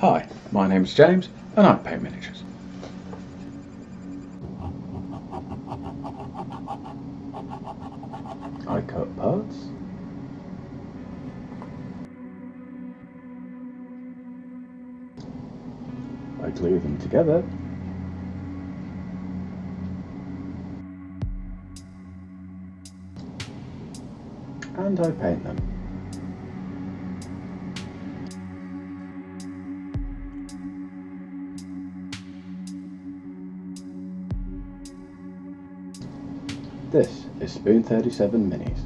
Hi, my name is James and I paint miniatures. I cut parts. I glue them together. And I paint them. This is Spoon 37 Minis.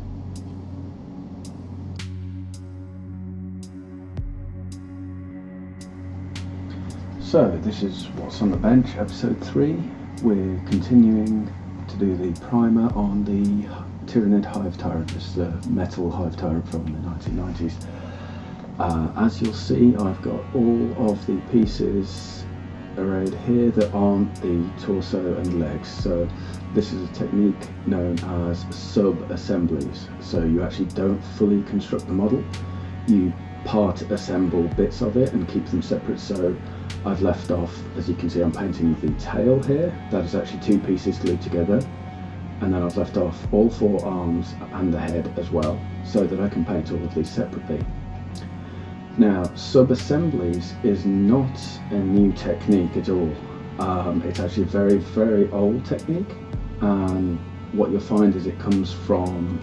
So this is What's on the Bench, episode 3. We're continuing to do the primer on the Tyranid Hive Tyrant. This is the metal Hive Tyrant from the 1990s. As you'll see, I've got all of the pieces arrayed here that aren't the torso and legs. So this is a technique known as sub-assemblies. So you actually don't fully construct the model, you part assemble bits of it and keep them separate. So I've left off, as you can see, I'm painting the tail here. That is actually two pieces glued together. And then I've left off all four arms and the head as well, so that I can paint all of these separately. Now, sub-assemblies is not a new technique at all. It's actually a very, very old technique, and what you'll find is it comes from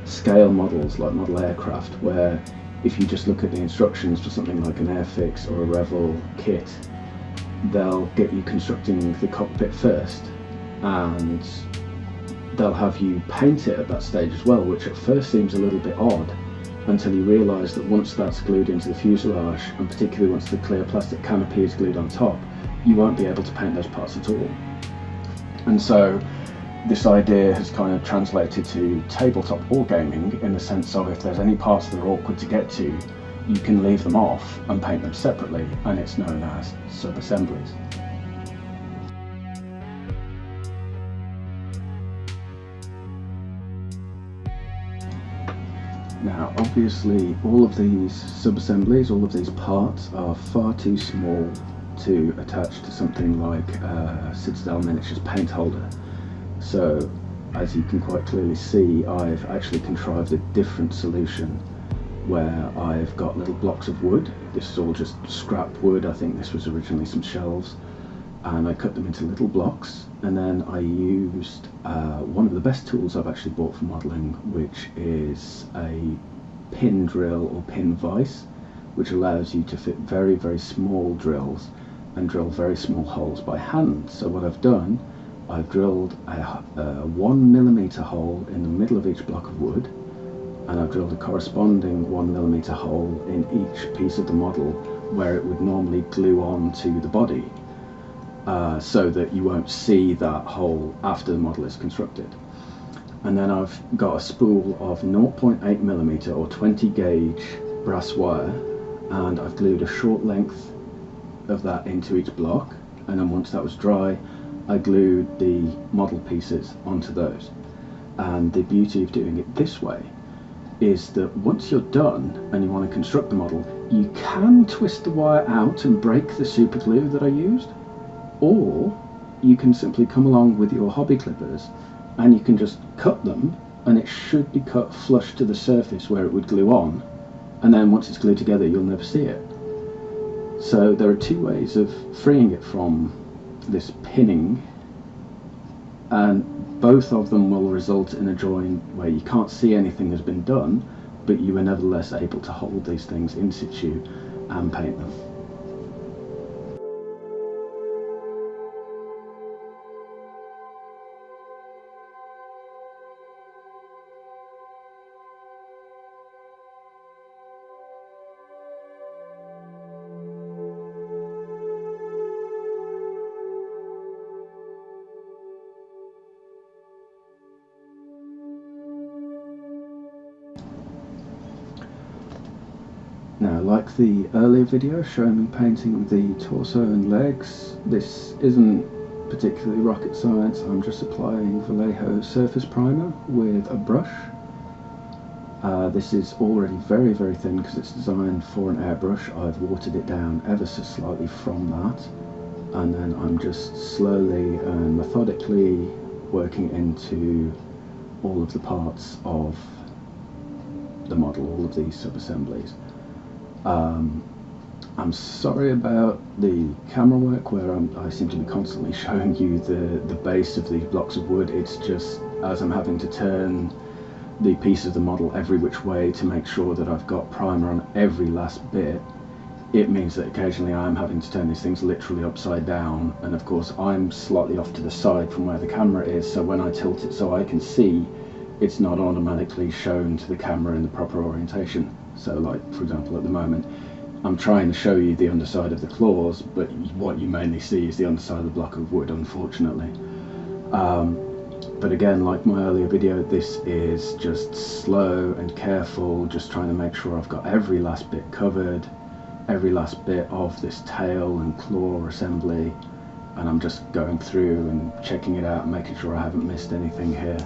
scale models like model aircraft, where if you just look at the instructions for something like an Airfix or a Revel kit, they'll get you constructing the cockpit first, and they'll have you paint it at that stage as well, which at first seems a little bit odd, until you realise that once that's glued into the fuselage, and particularly once the clear plastic canopy is glued on top, you won't be able to paint those parts at all. And so this idea has kind of translated to tabletop wargaming, in the sense of if there's any parts that are awkward to get to, you can leave them off and paint them separately, and it's known as sub-assemblies. Now, obviously, all of these sub-assemblies, all of these parts are far too small to attach to something like a Citadel Miniatures paint holder. So, as you can quite clearly see, I've actually contrived a different solution, where I've got little blocks of wood. This is all just scrap wood. I think this was originally some shelves, and I cut them into little blocks, and then I used one of the best tools I've actually bought for modelling, which is a pin drill or pin vise, which allows you to fit very, very small drills and drill very small holes by hand. So what I've done, I've drilled a 1mm hole in the middle of each block of wood, and I've drilled a corresponding 1mm hole in each piece of the model where it would normally glue on to the body, so that you won't see that hole after the model is constructed. And then I've got a spool of 0.8mm or 20 gauge brass wire, and I've glued a short length of that into each block, and then once that was dry, I glued the model pieces onto those. And the beauty of doing it this way is that once you're done and you want to construct the model, you can twist the wire out and break the super glue that I used, or you can simply come along with your hobby clippers and you can just cut them, and it should be cut flush to the surface where it would glue on, and then once it's glued together you'll never see it. So there are two ways of freeing it from this pinning, and both of them will result in a drawing where you can't see anything has been done, but you are nevertheless able to hold these things in situ and paint them. Now, like the earlier video showing me painting the torso and legs, this isn't particularly rocket science. I'm just applying Vallejo surface primer with a brush, This is already very, very thin because it's designed for an airbrush. I've watered it down ever so slightly from that, and then I'm just slowly and methodically working into all of the parts of the model, all of these sub-assemblies. I'm sorry about the camera work where I seem to be constantly showing you the base of these blocks of wood. It's just as I'm having to turn the piece of the model every which way to make sure that I've got primer on every last bit, it means that occasionally I'm having to turn these things literally upside down, and of course I'm slightly off to the side from where the camera is, so when I tilt it so I can see, it's not automatically shown to the camera in the proper orientation. So like, for example, at the moment I'm trying to show you the underside of the claws, but what you mainly see is the underside of the block of wood, unfortunately. But again, like my earlier video, this is just slow and careful, just trying to make sure I've got every last bit covered, every last bit of this tail and claw assembly, and I'm just going through and checking it out and making sure I haven't missed anything here.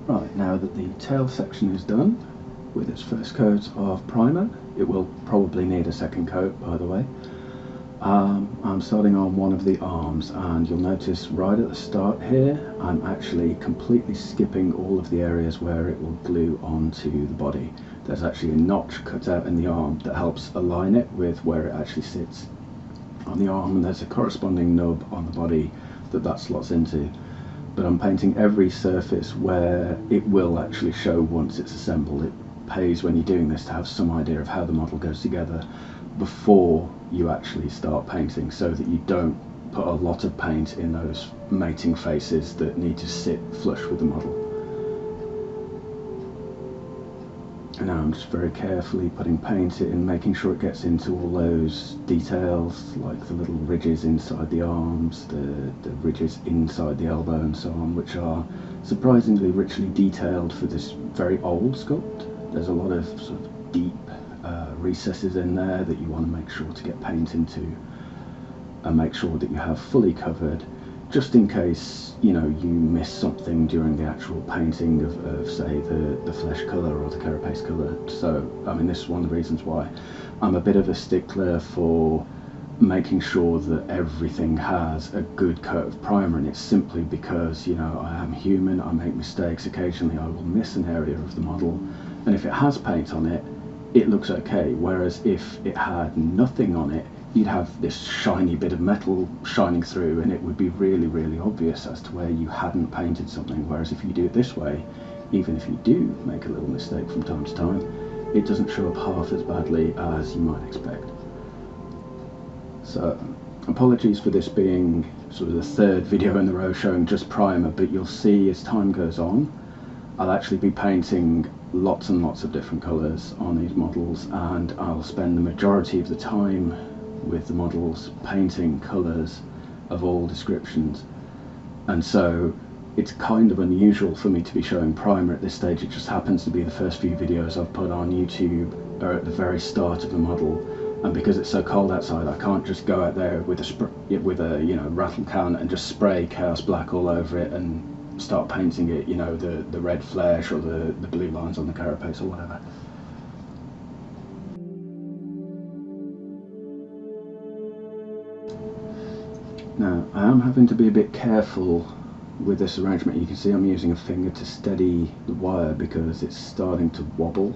Right, now that the tail section is done with its first coat of primer, it will probably need a second coat, by the way. I'm starting on one of the arms, and you'll notice right at the start here I'm actually completely skipping all of the areas where it will glue onto the body. There's actually a notch cut out in the arm that helps align it with where it actually sits on the arm, and there's a corresponding nub on the body that slots into. But I'm painting every surface where it will actually show once it's assembled. It pays when you're doing this to have some idea of how the model goes together before you actually start painting, so that you don't put a lot of paint in those mating faces that need to sit flush with the model. And now I'm just very carefully putting paint in, making sure it gets into all those details, like the little ridges inside the arms, the ridges inside the elbow and so on, which are surprisingly richly detailed for this very old sculpt. There's a lot of sort of deep recesses in there that you want to make sure to get paint into and make sure that you have fully covered, just in case, you know, you miss something during the actual painting of say the flesh colour or the carapace colour. So I mean, this is one of the reasons why I'm a bit of a stickler for making sure that everything has a good coat of primer in it, simply because, you know, I am human, I make mistakes, occasionally I will miss an area of the model, and if it has paint on it, it looks okay, whereas if it had nothing on it, you'd have this shiny bit of metal shining through, and it would be really, really obvious as to where you hadn't painted something. Whereas if you do it this way, even if you do make a little mistake from time to time, it doesn't show up half as badly as you might expect. So apologies for this being sort of the third video in a row showing just primer, but you'll see as time goes on I'll actually be painting lots and lots of different colours on these models, and I'll spend the majority of the time with the models painting colours of all descriptions. And so it's kind of unusual for me to be showing primer at this stage. It just happens to be the first few videos I've put on YouTube are at the very start of the model, and because it's so cold outside I can't just go out there with a you know, rattle can and just spray Chaos Black all over it and start painting it, you know, the red flesh or the blue lines on the carapace or whatever. Now I am having to be a bit careful with this arrangement. You can see I'm using a finger to steady the wire because it's starting to wobble,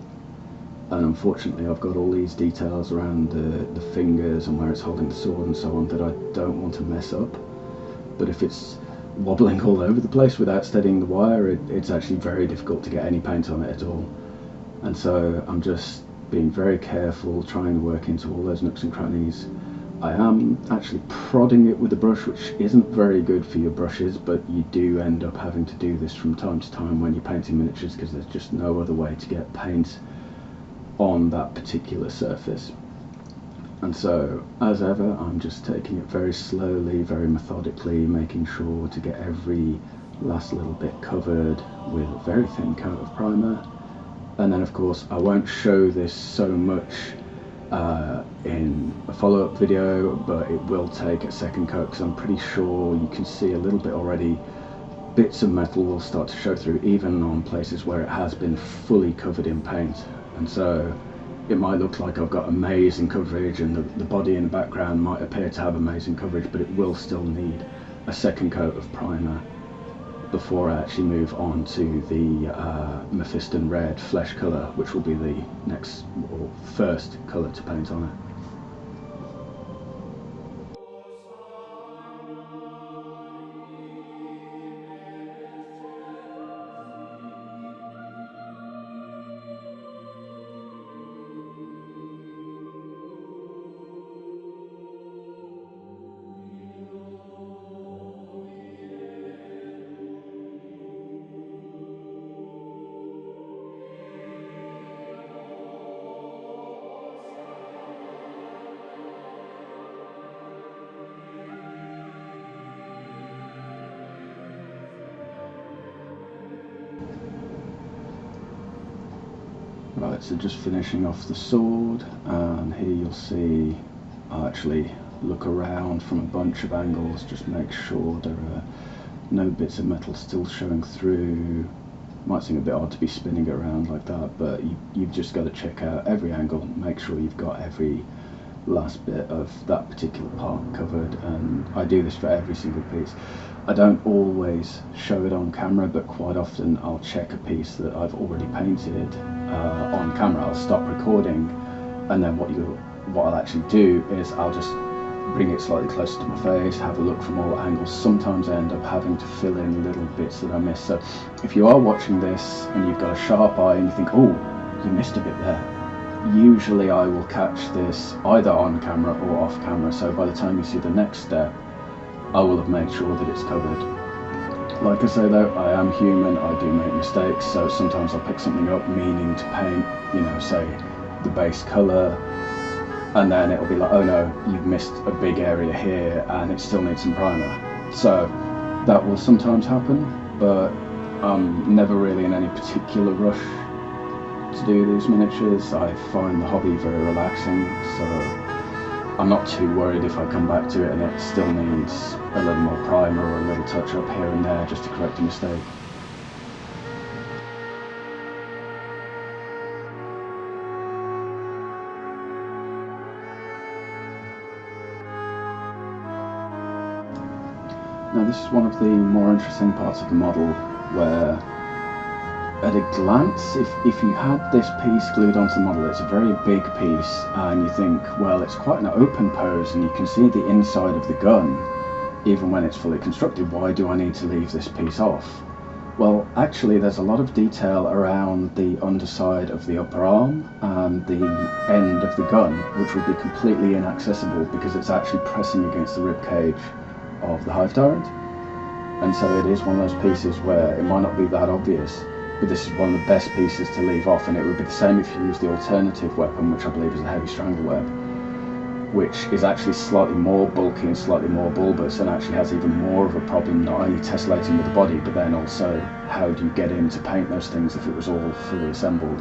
and unfortunately I've got all these details around the fingers and where it's holding the sword and so on that I don't want to mess up. But if it's wobbling all over the place without steadying the wire, it's actually very difficult to get any paint on it at all. And so I'm just being very careful, trying to work into all those nooks and crannies. I am actually prodding it with a brush, which isn't very good for your brushes, but you do end up having to do this from time to time when you're painting miniatures, because there's just no other way to get paint on that particular surface. And so, as ever, I'm just taking it very slowly, very methodically, making sure to get every last little bit covered with a very thin coat of primer. And then of course I won't show this so much in a follow-up video, but it will take a second coat because I'm pretty sure you can see a little bit already. Bits of metal will start to show through even on places where it has been fully covered in paint, and so it might look like I've got amazing coverage and the body in the background might appear to have amazing coverage, but it will still need a second coat of primer before I actually move on to the Mephiston red flesh colour, which will be the next or first colour to paint on it. Right, so just finishing off the sword, and here you'll see I'll actually look around from a bunch of angles, just make sure there are no bits of metal still showing through. Might seem a bit odd to be spinning it around like that, but you've just got to check out every angle, make sure you've got every last bit of that particular part covered, and I do this for every single piece. I don't always show it on camera, but quite often I'll check a piece that I've already painted on camera. I'll stop recording, and then what I'll actually do is I'll just bring it slightly closer to my face, have a look from all angles. Sometimes I end up having to fill in little bits that I miss. So if you are watching this and you've got a sharp eye and you think, oh, you missed a bit there, usually I will catch this either on camera or off camera, so by the time you see the next step I will have made sure that it's covered. Like I say though, I am human, I do make mistakes, so sometimes I'll pick something up meaning to paint, you know, say the base colour, and then it'll be like, oh no, you've missed a big area here and it still needs some primer. So that will sometimes happen, but I'm never really in any particular rush to do these miniatures. I find the hobby very relaxing, so I'm not too worried if I come back to it and it still needs a little more primer or a little touch up here and there just to correct a mistake. Now this is one of the more interesting parts of the model, where at a glance, if you had this piece glued onto the model, it's a very big piece, and you think, well, it's quite an open pose and you can see the inside of the gun even when it's fully constructed. Why do I need to leave this piece off? Well, actually there's a lot of detail around the underside of the upper arm and the end of the gun, which would be completely inaccessible because it's actually pressing against the rib cage of the Hive Tyrant. And so it is one of those pieces where it might not be that obvious, but this is one of the best pieces to leave off, and it would be the same if you use the alternative weapon, which I believe is the heavy strangle web, which is actually slightly more bulky and slightly more bulbous, and actually has even more of a problem, not only tessellating with the body, but then also how do you get in to paint those things if it was all fully assembled.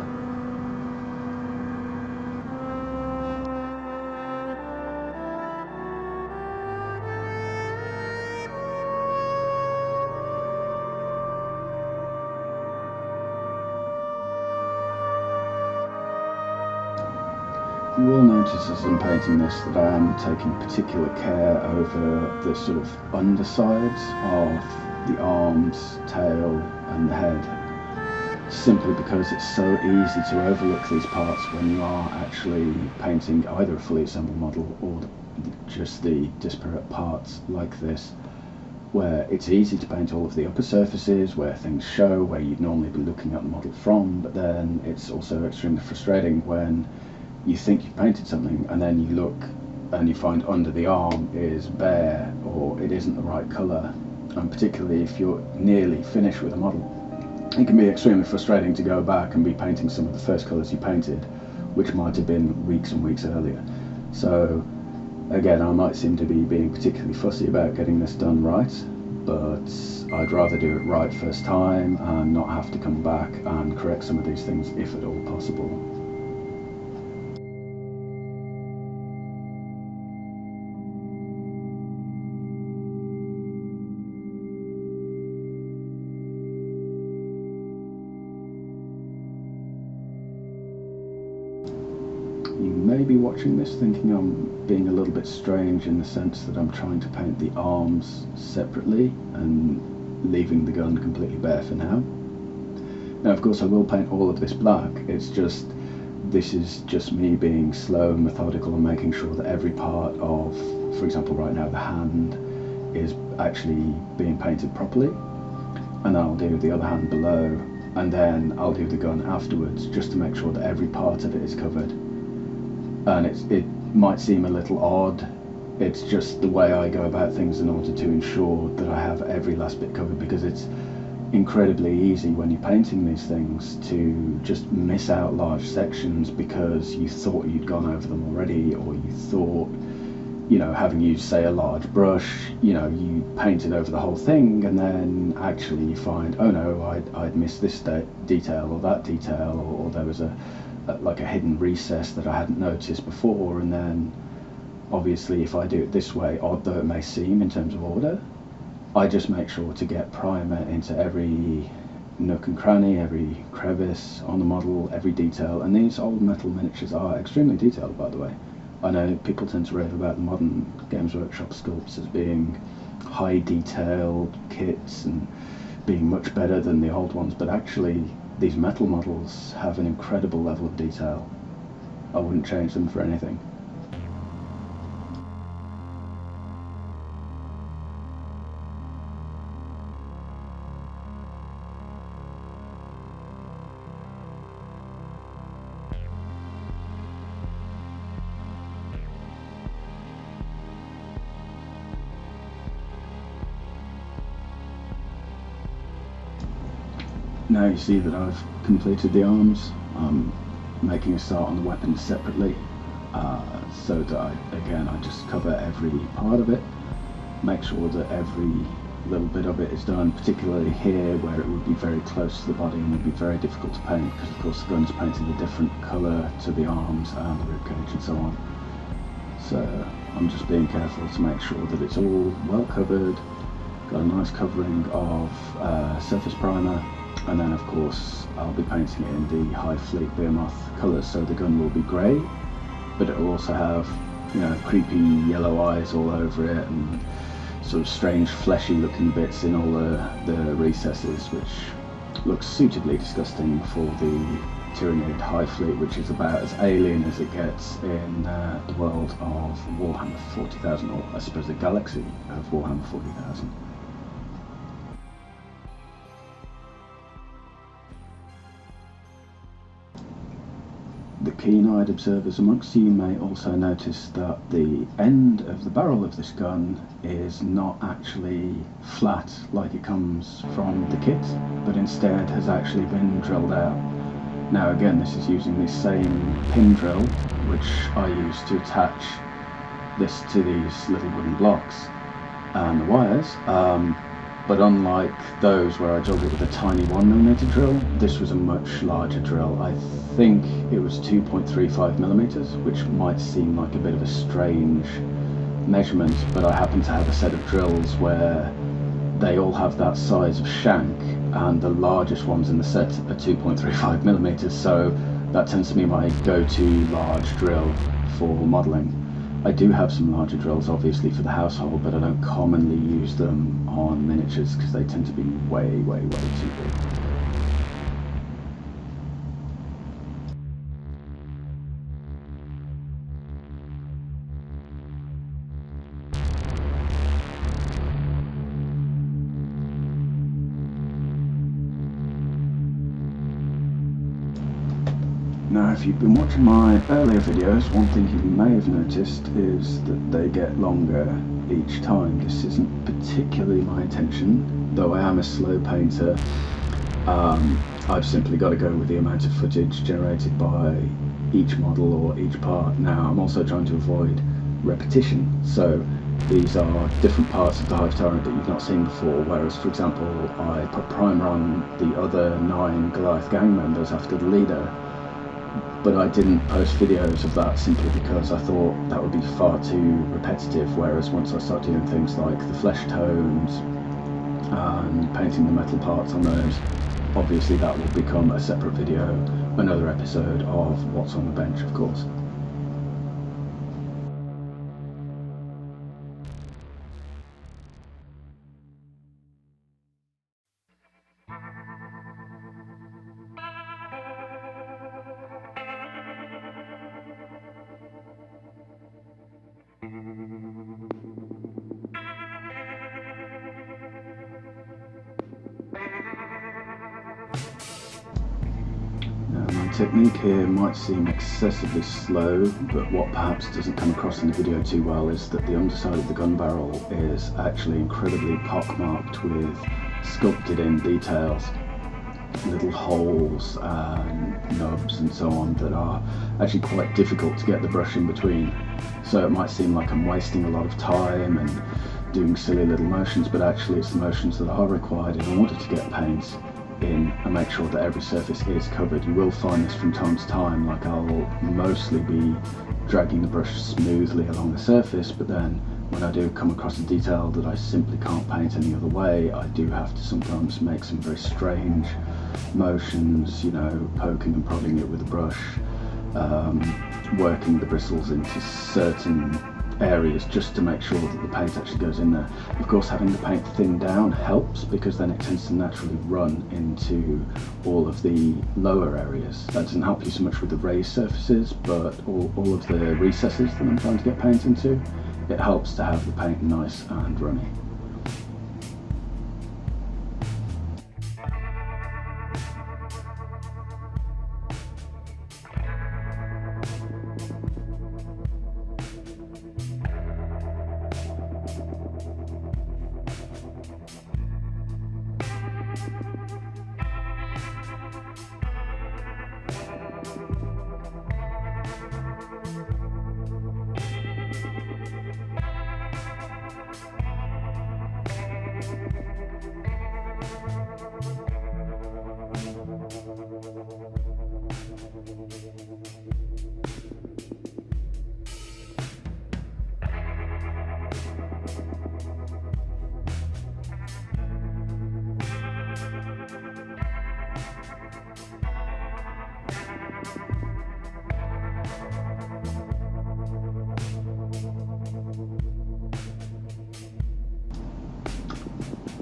You will notice as I'm painting this that I am taking particular care over the sort of undersides of the arms, tail and the head, simply because it's so easy to overlook these parts when you are actually painting either a fully assembled model or just the disparate parts like this, where it's easy to paint all of the upper surfaces where things show, where you'd normally be looking at the model from, but then it's also extremely frustrating when you think you've painted something and then you look and you find under the arm is bare or it isn't the right colour, and particularly if you're nearly finished with a model, it can be extremely frustrating to go back and be painting some of the first colours you painted, which might have been weeks and weeks earlier. So again, I might seem to be being particularly fussy about getting this done right, but I'd rather do it right first time and not have to come back and correct some of these things if at all possible. You may be watching this thinking I'm being a little bit strange in the sense that I'm trying to paint the arms separately and leaving the gun completely bare for now. Now of course I will paint all of this black, it's just this is just me being slow and methodical and making sure that every part of, for example right now, the hand is actually being painted properly, and then I'll do the other hand below, and then I'll do the gun afterwards just to make sure that every part of it is covered. And it might seem a little odd, it's just the way I go about things in order to ensure that I have every last bit covered, because it's incredibly easy when you're painting these things to just miss out large sections because you thought you'd gone over them already, or you thought, you know, having used say a large brush, you know, you painted over the whole thing, and then actually you find, oh no, I'd missed this detail or that detail, or there was like a hidden recess that I hadn't noticed before. And then obviously if I do it this way, odd though it may seem in terms of order, I just make sure to get primer into every nook and cranny, every crevice on the model, every detail. And these old metal miniatures are extremely detailed, by the way. I know people tend to rave about the modern Games Workshop sculpts as being high detailed kits and being much better than the old ones, but actually these metal models have an incredible level of detail. I wouldn't change them for anything. Now you see that I've completed the arms. I'm making a start on the weapons separately, so that I just cover every part of it, make sure that every little bit of it is done, particularly here where it would be very close to the body and would be very difficult to paint, because of course the gun's painted a different colour to the arms and the ribcage and so on. So I'm just being careful to make sure that it's all well covered, got a nice covering of surface primer, and then of course I'll be painting it in the High Fleet Behemoth colours, so the gun will be grey, but it will also have, you know, creepy yellow eyes all over it and sort of strange fleshy looking bits in all the recesses, which looks suitably disgusting for the Tyranid Hive Fleet, which is about as alien as it gets in the world of Warhammer 40,000, or I suppose the galaxy of Warhammer 40,000. The keen-eyed observers amongst you may also notice that the end of the barrel of this gun is not actually flat like it comes from the kit, but instead has actually been drilled out. Now again, this is using the same pin drill which I use to attach this to these little wooden blocks and the wires, but unlike those where I drilled it with a tiny 1mm drill, this was a much larger drill. I think it was 2.35mm, which might seem like a bit of a strange measurement, but I happen to have a set of drills where they all have that size of shank, and the largest ones in the set are 2.35mm, so that tends to be my go-to large drill for modelling. I do have some larger drills obviously for the household, but I don't commonly use them on miniatures because they tend to be way too big. Now, if you've been watching my earlier videos, one thing you may have noticed is that they get longer each time. This isn't particularly my intention, though I am a slow painter. I've simply got to go with the amount of footage generated by each model or each part. Now, I'm also trying to avoid repetition, so These are different parts of the Hive Tyrant that you've not seen before, whereas, for example, I put primer on the other 9 Goliath gang members after the leader, but I didn't post videos of that simply because I thought that would be far too repetitive, whereas once I start doing things like the flesh tones and painting the metal parts on those, obviously that will become a separate video, another episode of What's on the Bench, of course. My technique here might seem excessively slow, but what perhaps doesn't come across in the video too well is that the underside of the gun barrel is actually incredibly pockmarked with sculpted in details, little holes and nubs and so on that are actually quite difficult to get the brush in between. So it might seem like I'm wasting a lot of time and doing silly little motions, but actually it's the motions that are required in order to get paint in and make sure that every surface is covered. You will find this from time to time, like I'll mostly be dragging the brush smoothly along the surface, but then when I do come across a detail that I simply can't paint any other way, I do have to sometimes make some very strange motions, you know, poking and prodding it with a brush, working the bristles into certain areas just to make sure that the paint actually goes in there. Of course, having the paint thinned down helps because then it tends to naturally run into all of the lower areas. That doesn't help you so much with the raised surfaces, but all of the recesses that I'm trying to get paint into, it helps to have the paint nice and runny.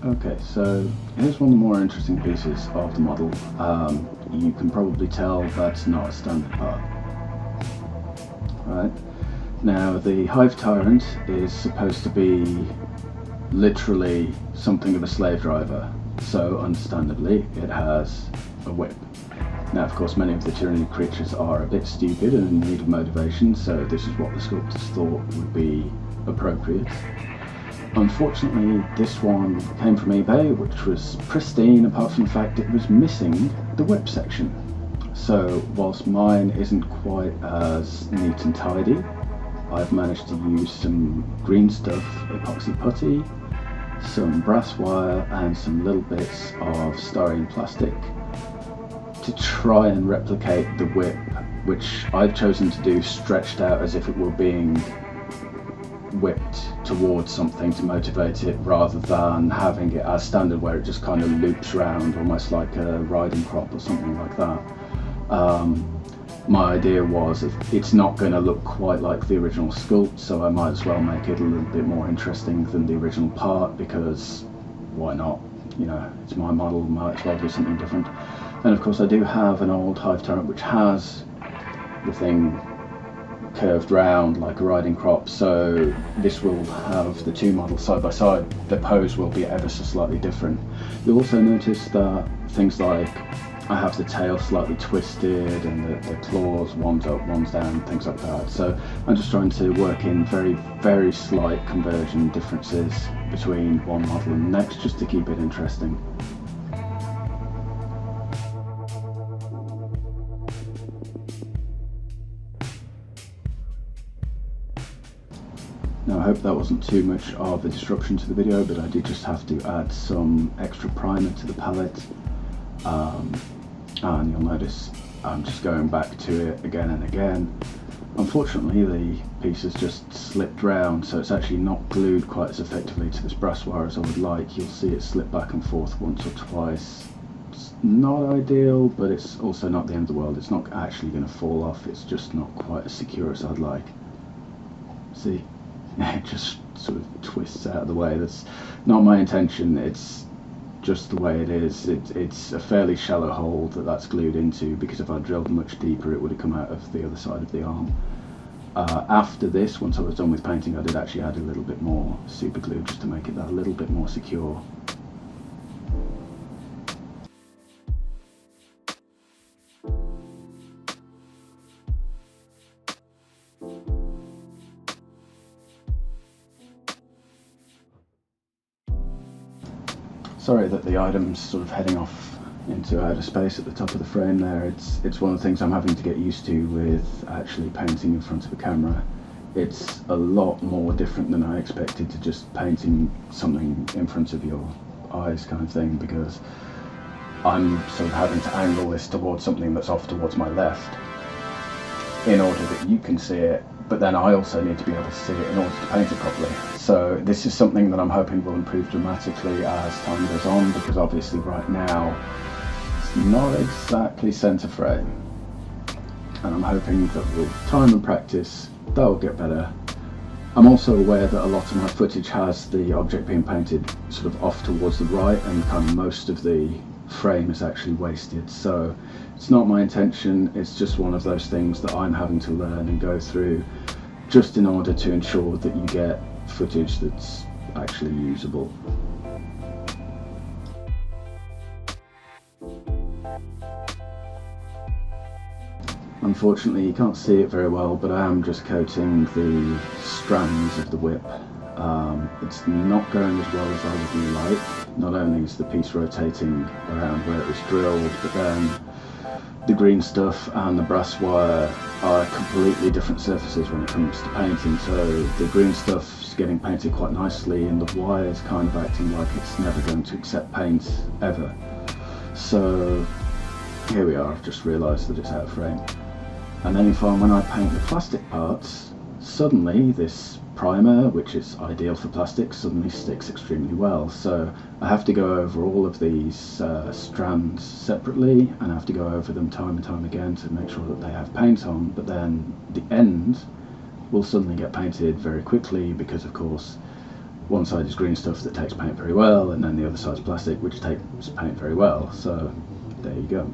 Okay, so here's one of the more interesting pieces of the model. You can probably tell that's not a standard part. Right. Now the Hive Tyrant is supposed to be literally something of a slave driver, so understandably it has a whip. Now of course many of the Tyranid creatures are a bit stupid and in need of motivation, so this is what the sculptors thought would be appropriate. Unfortunately, this one came from eBay, which was pristine apart from the fact it was missing the whip section. So whilst mine isn't quite as neat and tidy, I've managed to use some green stuff, epoxy putty, some brass wire and some little bits of styrene plastic to try and replicate the whip, which I've chosen to do stretched out as if it were being whipped towards something to motivate it, rather than having it as standard where it just kind of loops around almost like a riding crop or something like that. My idea was it's not going to look quite like the original sculpt, so I might as well make it a little bit more interesting than the original part, because why not? You know, it's my model, might as well do something different. And of course I do have an old Hive Tyrant which has the thing curved round like a riding crop, so this will have the two models side by side. The pose will be ever so slightly different. You'll also notice that things like I have the tail slightly twisted and the claws, one's up, one's down, things like that. So I'm just trying to work in very, very slight conversion differences between one model and the next, just to keep it interesting. Now I hope that wasn't too much of a disruption to the video, but I did just have to add some extra primer to the palette, and you'll notice I'm just going back to it again and again. Unfortunately the piece has just slipped round, so it's actually not glued quite as effectively to this brass wire as I would like. You'll see it slip back and forth once or twice. It's not ideal, but it's also not the end of the world. It's not actually going to fall off, it's just not quite as secure as I'd like. See? It just sort of twists out of the way. That's not my intention, it's just the way it is. It's a fairly shallow hole that's glued into, because if I drilled much deeper it would have come out of the other side of the arm. After this, once I was done with painting, I did actually add a little bit more super glue just to make it that little bit more secure. Sorry that the item's sort of heading off into outer space at the top of the frame there. It's one of the things I'm having to get used to with actually painting in front of a camera. It's a lot more different than I expected to just painting something in front of your eyes kind of thing, because I'm sort of having to angle this towards something that's off towards my left in order that you can see it, but then I also need to be able to see it in order to paint it properly. So this is something that I'm hoping will improve dramatically as time goes on, because obviously right now it's not exactly centre frame, and I'm hoping that with time and practice that will get better. I'm also aware that a lot of my footage has the object being painted sort of off towards the right, and kind of most of the frame is actually wasted, so it's not my intention. It's just one of those things that I'm having to learn and go through just in order to ensure that you get footage that's actually usable. Unfortunately you can't see it very well, but I am just coating the strands of the whip. It's not going as well as I would like. Not only is the piece rotating around where it was drilled, but then the green stuff and the brass wire are completely different surfaces when it comes to painting. So the green stuff's getting painted quite nicely, and the wire is kind of acting like it's never going to accept paint ever. So here we are, I've just realised that it's out of frame. And then when I paint the plastic parts, suddenly this primer, which is ideal for plastics, suddenly sticks extremely well. So I have to go over all of these strands separately, and I have to go over them time and time again to make sure that they have paint on, but then the end will suddenly get painted very quickly, because of course one side is green stuff that takes paint very well, and then the other side is plastic which takes paint very well. So there you go.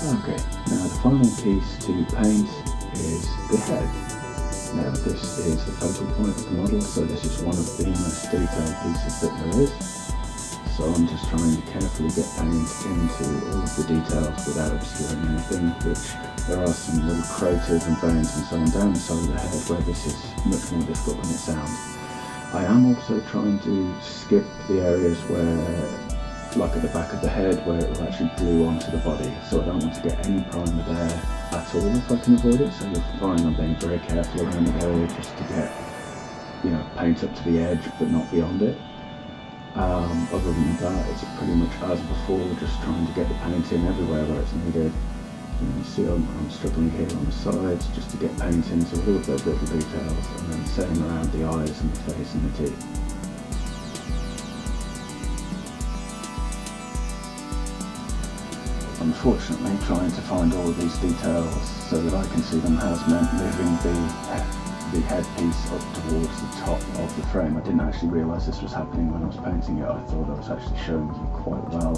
Okay, now the final piece to paint is the head. Now this is the focal point of the model, so this is one of the most detailed pieces that there is. So I'm just trying to carefully get paint into all of the details without obscuring anything, which there are some little craters and veins and so on down the side of the head where this is much more difficult than it sounds. I am also trying to skip the areas where, like at the back of the head, where it will actually glue onto the body, so I don't want to get any primer there at all if I can avoid it. So you'll find I'm being very careful around the area just to get, you know, paint up to the edge but not beyond it. Other than that, it's pretty much as before, just trying to get the paint in everywhere where it's needed. You see I'm struggling here on the sides just to get paint into all of those little details, and then same around the eyes and the face and the teeth. Unfortunately, trying to find all of these details so that I can see them has meant moving the the headpiece up towards the top of the frame. I didn't actually realise this was happening when I was painting it. I thought I was actually showing you quite well,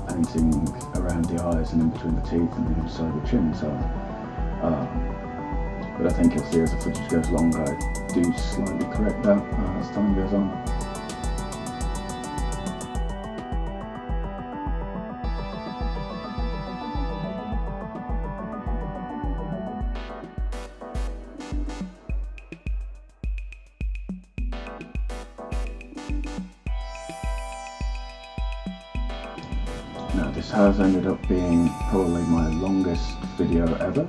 painting around the eyes and in between the teeth and inside the chin. So, but I think you'll see as the footage goes along, I do slightly correct that as time goes on. Now this has ended up being probably my longest video ever.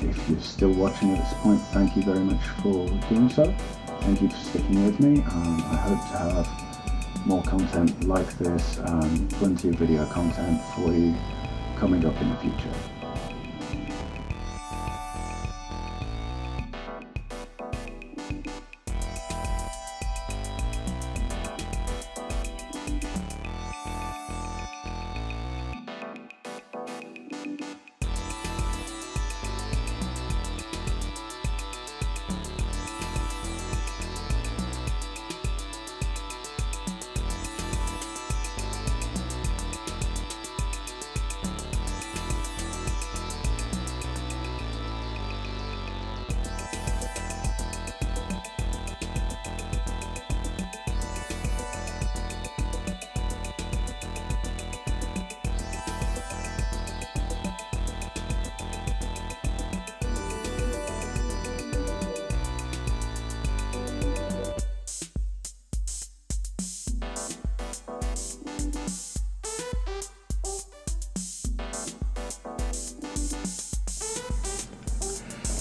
If you're still watching at this point, thank you very much for doing so. Thank you for sticking with me. I hope to have more content like this, plenty of video content for you coming up in the future.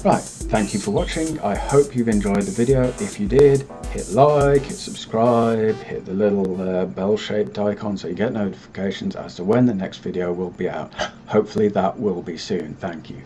Right, thank you for watching. I hope you've enjoyed the video. If you did, hit like, hit subscribe, hit the little bell-shaped icon so you get notifications as to when the next video will be out. Hopefully that will be soon. Thank you.